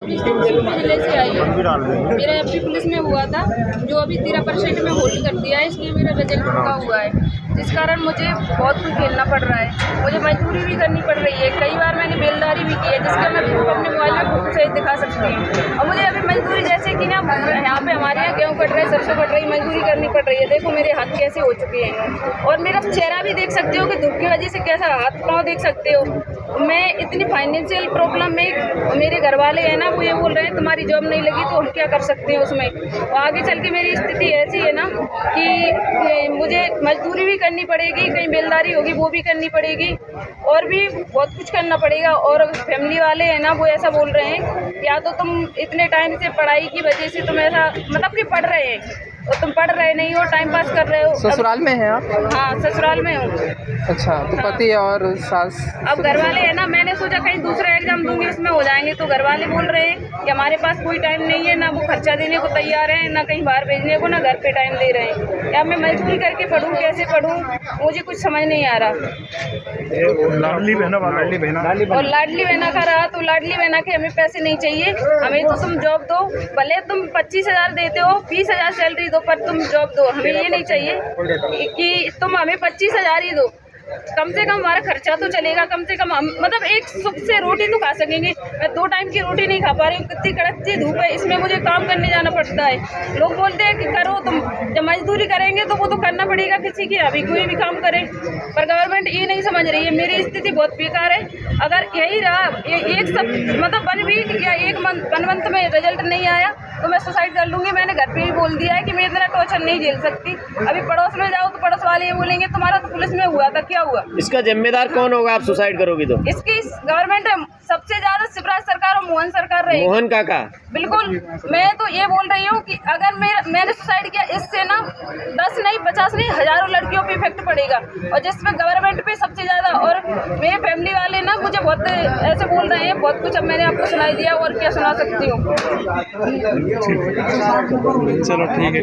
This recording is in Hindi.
जिले से आई हूँ। मेरा एमपी पुलिस में हुआ था, जो अभी 13% में होल्ड कर दिया है, इसलिए मेरा रिजल्ट रुका हुआ है, जिस कारण मुझे बहुत कुछ झेलना पड़ रहा है। मुझे मजदूरी भी करनी पड़ रही है, कई बार मैंने बेलदारी भी की है, जिसका मैं प्रूफ अपने मोबाइल में फोटो सहित दिखा सकती हूँ। और मुझे अभी मजदूरी जैसे कि ना, यहाँ पे हमारे यहाँ गेहूँ कट रहे, सरसों कट रही, मजदूरी करनी पड़ रही है। देखो मेरे हाथ कैसे हो चुके हैं, और मेरा चेहरा भी देख सकते हो कि धूप की वजह से कैसा हाथ पाँव देख सकते हो। मैं इतनी फाइनेंशियल प्रॉब्लम में, मेरे घर वाले हैं ना, वो ये बोल रहे हैं तुम्हारी जॉब नहीं लगी तो हम क्या कर सकते हैं उसमें। और आगे चल के मेरी स्थिति ऐसी है ना कि मुझे मजदूरी भी करनी पड़ेगी, कहीं बेलदारी होगी वो भी करनी पड़ेगी, और भी बहुत कुछ करना पड़ेगा। और फैमिली वाले हैं ना, वो ऐसा बोल रहे हैं या तो तुम इतने टाइम से पढ़ाई की वजह से तुम ऐसा मतलब कि पढ़ रहे हैं और तुम पढ़ रहे नहीं हो, टाइम पास कर रहे हो। ससुराल में है आप? हाँ, ससुराल में हूँ। अच्छा, तो पति और सास? अब घर वाले है ना, मैंने सोचा कहीं दूसरा एग्जाम दूंगी उसमें हो जाएंगे, तो घर वाले बोल रहे हैं कि हमारे पास कोई टाइम नहीं है, ना वो खर्चा देने को तैयार है, ना कहीं बाहर भेजने को, ना घर पे टाइम दे रहे हैं। या मैं मजदूरी करके पढूं, कैसे पढूं, मुझे कुछ समझ नहीं आ रहा। लाडली बहना का रहा तो लाडली बहना के हमें पैसे नहीं चाहिए, हमें तो तुम जॉब दो, भले तुम 25,000 देते हो, 20,000 सैलरी दो, पर तुम जॉब दो। हमें ये नहीं चाहिए कि तुम हमें 25,000 ही दो, कम से कम हमारा खर्चा तो चलेगा, कम से कम हम मतलब एक सुख से रोटी तो खा सकेंगे। मैं 2 टाइम की रोटी नहीं खा पा रही हूँ, कितनी कड़कती धूप है, इसमें मुझे काम करने जाना पड़ता है। लोग बोलते हैं कि करो तुम, जब मजदूरी करेंगे तो वो तो करना पड़ेगा किसी की, अभी कोई भी काम करे, पर गवर्नमेंट ये नहीं समझ रही है। मेरी स्थिति बहुत बेकार है। अगर यही रहा एक सब मतलब 1 वीक या 1 मंथ में रिजल्ट नहीं आया तो मैं सुसाइड कर लूँगी। मैंने घर पे भी बोल दिया है कि मैं इतना टॉर्चर नहीं झेल सकती। अभी पड़ोस में जाओ तो पड़ोस वाले ये बोलेंगे तुम्हारा तो पुलिस में हुआ था, क्या हुआ? इसका जिम्मेदार कौन होगा आप सुसाइड करोगी तो? इसकी गवर्नमेंट सबसे ज्यादा शिवराज सरकार और मोहन सरकार रहेगी। मोहन काका? बिल्कुल। मैं तो ये बोल रही हूँ कि अगर मैंने सुसाइड किया, इससे ना 10 नहीं 50 नहीं हजारों लड़कियों पे इफेक्ट पड़ेगा, और जिसमें गवर्नमेंट पे सबसे ज्यादा। और मेरे फैमिली वाले ना मुझे बहुत ऐसे बोल रहे हैं, बहुत कुछ। अब मैंने आपको सुनाई दिया, और क्या सुना सकती हूँ। चलो ठीक है।